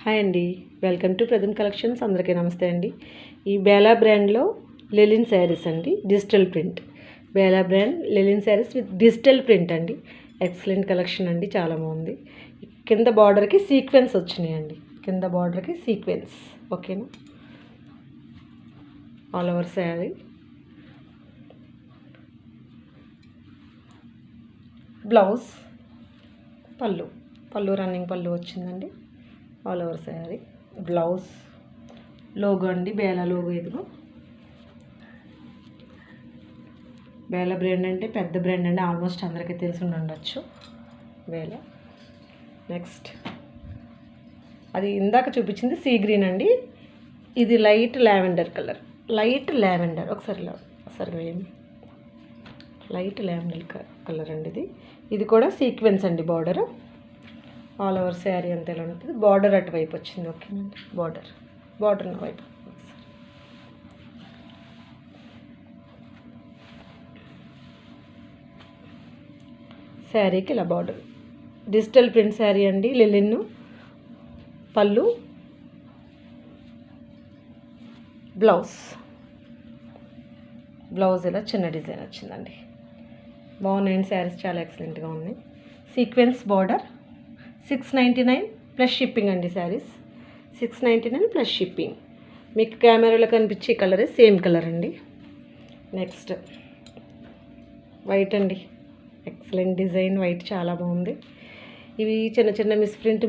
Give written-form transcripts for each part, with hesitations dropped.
Hi అండి, welcome to Pratham collections. అందరికీ నమస్తే అండి. ఈ బేలా బ్రాండ్లో లెలిన్ శారీస్ అండి, digital print. Bela brand linen saris with digital print అండి. ఎక్సలెంట్ కలెక్షన్ అండి, చాలా బాగుంది. కింద బార్డర్కి సీక్వెన్స్ వచ్చినాయండి, కింద బార్డర్కి సీక్వెన్స్. ఓకేనా, ఆల్ ఓవర్ శారీ. బ్లౌజ్, పళ్ళు రన్నింగ్ పళ్ళు వచ్చిందండి. All over sari. Blouse logo అండి, బేలా లోగో. ఇదిగో బేలా బ్రాండ్ అంటే పెద్ద బ్రాండ్ అండి, ఆల్మోస్ట్ అందరికీ తెలిసి ఉండొచ్చు బేలా. నెక్స్ట్ అది ఇందాక చూపించింది సీ గ్రీన్ అండి, ఇది లైట్ లావెండర్ కలర్. ఒకసారి వేయండి. లైట్ లావెండర్ కలర్ అండి. ఇది కూడా సీక్వెన్స్ అండి. బార్డర్ ఆల్ ఓవర్ శారీ అంతా ఎలా ఉంటుంది. బార్డర్ అటువైపు వచ్చింది. ఓకేనండి, బార్డర్ నా వైపు. శారీకి ఇలా బార్డర్, డిజిటల్ ప్రింట్ శారీ అండి, లెలిన్. పళ్ళు, బ్లౌజ్ ఇలా చిన్న డిజైన్ వచ్చిందండి. బాగున్నాయండి శారీస్, చాలా ఎక్సలెంట్గా ఉన్నాయి. Sequence border. 699 ప్లస్ షిప్పింగ్ అండి. Saris 699 plus shipping. మీకు కెమెరాలో కనిపించే కలరే సేమ్ కలర్ అండి. నెక్స్ట్ వైట్ అండి, ఎక్సలెంట్ డిజైన్. వైట్ చాలా బాగుంది. ఇవి చిన్న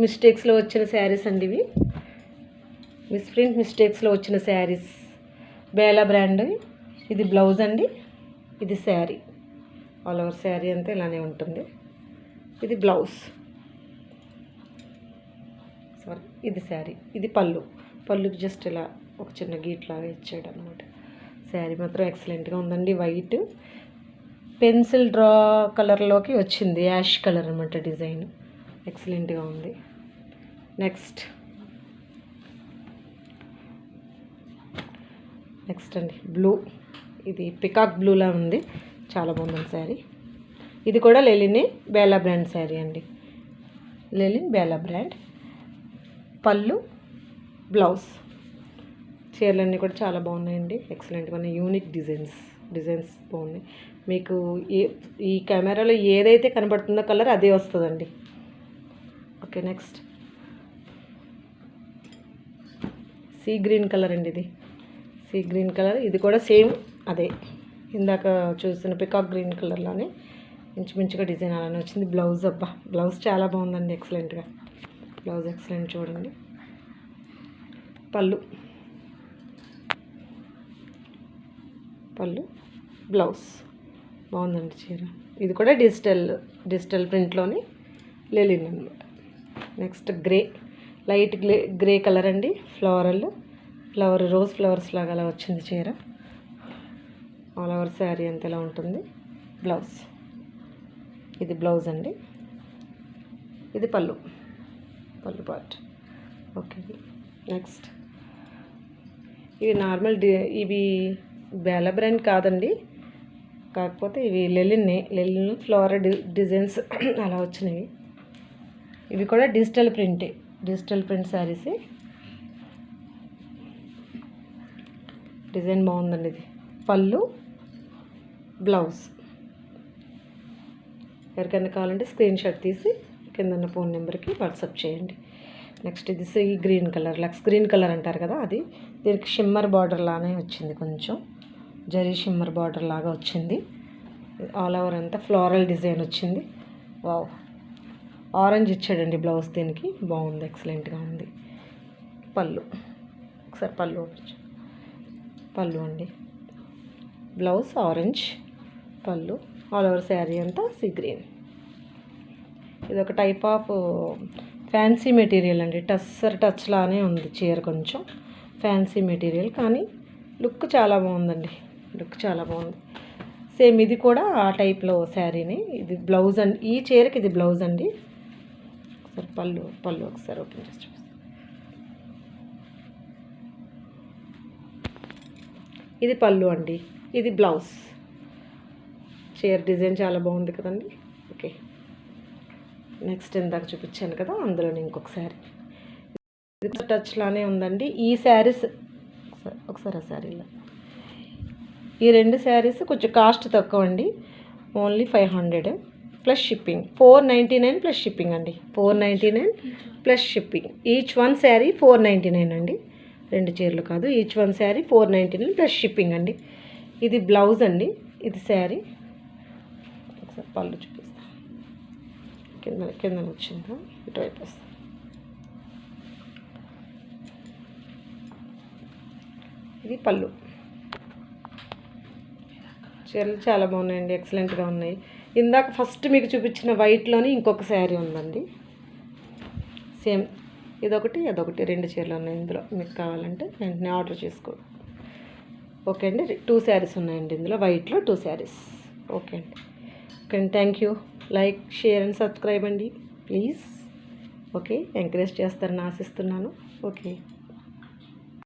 మిస్టేక్స్లో వచ్చిన శారీస్ అండి. ఇవి మిస్టేక్స్లో వచ్చిన శారీస్. బేలా బ్రాండ్. ఇది బ్లౌజ్ అండి, ఇది శారీ. ఆల్ ఓవర్ శారీ అంతా ఇలానే ఉంటుంది. ఇది బ్లౌజ్, ఇది శారీ. ఇది పళ్ళుకి జస్ట్ ఇలా ఒక చిన్న గీట్లాగా ఇచ్చాడు అనమాట. శారీ మాత్రం ఎక్సలెంట్గా ఉందండి. వైట్ పెన్సిల్ డ్రా కలర్లోకి వచ్చింది, యాష్ కలర్ అనమాట. డిజైన్ ఎక్సలెంట్గా ఉంది. నెక్స్ట్ అండి బ్లూ. ఇది పికాక్ బ్లూలా ఉంది, చాలా బాగుంది శారీ. ఇది కూడా లెలిన్ బేలా బ్రాండ్ శారీ అండి, లెలిన్ బేలా బ్రాండ్. పళ్ళు, బ్లౌజ్. చీరలన్నీ కూడా చాలా బాగున్నాయండి, ఎక్సలెంట్గా ఉన్నాయి. యూనిక్ డిజైన్స్ బాగున్నాయి. మీకు ఈ కెమెరాలో ఏదైతే కనబడుతుందో కలర్ అదే వస్తుందండి. Okay, next see green colour అండి. ఇది సీ గ్రీన్ కలర్. ఇది కూడా సేమ్ అదే ఇందాక చూసిన పికాక్ గ్రీన్ కలర్లోనే ఇంచుమించుగా డిజైన్ అలానే వచ్చింది. బ్లౌజ్ చాలా బాగుందండి, ఎక్సలెంట్గా. బ్లౌజ్ ఎక్సలెంట్ చూడండి. పళ్ళు, బ్లౌజ్ బాగుందండి చీర. ఇది కూడా డిజిటల్ ప్రింట్లోని లెలిన్ అనమాట. నెక్స్ట్ లైట్ గ్రే కలర్ అండి. రోజ్ ఫ్లవర్స్ లాగా అలా వచ్చింది చీర. ఆల్ ఓవర్ శారీ అంత ఎలా ఉంటుంది. బ్లౌజ్, ఇది బ్లౌజ్ అండి. ఇది పళ్ళు పార్ట్. ఓకే, నెక్స్ట్ ఇవి బేలా బ్రాండ్ కాదండి, కాకపోతే ఇవి లెలిన్ ఫ్లోరల్ డిజైన్స్ అలా వచ్చినవి. ఇవి కూడా డిజిటల్ ప్రింట్ శారీసే. డిజైన్ బాగుందండి. ఇది పళ్ళు, బ్లౌజ్. ఎవరికైనా కావాలంటే స్క్రీన్ షాట్ తీసి కింద ఫోన్ నెంబర్కి వాట్సాప్ చేయండి. నెక్స్ట్ ఇది sea green colour, lux green colour అంటారు కదా అది. దీనికి షిమ్మర్ బార్డర్ లానే వచ్చింది, కొంచెం జరీ షిమ్మర్ బార్డర్ లాగా వచ్చింది. ఆల్ ఓవర్ అంతా ఫ్లోరల్ డిజైన్ వచ్చింది. వావ్, ఆరెంజ్ ఇచ్చాడండి బ్లౌజ్ దీనికి. బాగుంది, ఎక్సలెంట్గా ఉంది. ఒకసారి పళ్ళు అండి. బ్లౌజ్ ఆరెంజ్, పళ్ళు. ఆల్ ఓవర్ శారీ అంతా సీ గ్రీన్. ఇది ఒక టైప్ ఆఫ్ ఫ్యాన్సీ మెటీరియల్ అండి, టచ్ లానే ఉంది చీర. కొంచెం ఫ్యాన్సీ మెటీరియల్ కానీ లుక్ చాలా బాగుందండి, సేమ్ ఇది కూడా ఆ టైప్లో శారీని. ఇది బ్లౌజ్ అండి, ఈ చీరకి ఇది బ్లౌజ్ అండి. ఒకసారి పళ్ళు ఒకసారి ఓపెన్ చేసి చూపిస్తాను. ఇది పళ్ళు అండి, ఇది బ్లౌజ్. చీర డిజైన్ చాలా బాగుంది కదండి. ఓకే, నెక్స్ట్ ఇందాక చూపించాను కదా, అందులో ఇంకొకసారి ఇది టచ్లానే ఉందండి. ఈ శారీస్ ఒకసారి ఆ శారీలో ఈ 2 శారీస్ కొంచెం కాస్ట్ తక్కువ అండి. Only 500 plus shipping. 499 plus shipping అండి. 499 plus shipping. Each one sari 499 అండి. 2 చీరలు కాదు, each one sari 499 plus shipping అండి. ఇది బ్లౌజ్ అండి, ఇది శారీ. ఒకసారి పళ్ళు చూపిస్తాను. కింద వచ్చిందా ఇటువైపు వస్తాను. ఇది పళ్ళు. చీరలు చాలా బాగున్నాయండి, ఎక్సలెంట్గా ఉన్నాయి. ఇందాక ఫస్ట్ మీకు చూపించిన వైట్లోని ఇంకొక శారీ ఉందండి, సేమ్. ఇదొకటి అదొకటి 2 చీరలు ఉన్నాయి ఇందులో. మీకు కావాలంటే వెంటనే ఆర్డర్ చేసుకో. ఓకే అండి, 2 శారీస్ ఉన్నాయండి ఇందులో, వైట్లో 2 శారీస్. ఓకే అండి. ఓకే అండి, thank you. Like, share and subscribe అండి ప్లీజ్. ఓకే, ఎంకరేజ్ చేస్తారని ఆశిస్తున్నాను. ఓకే.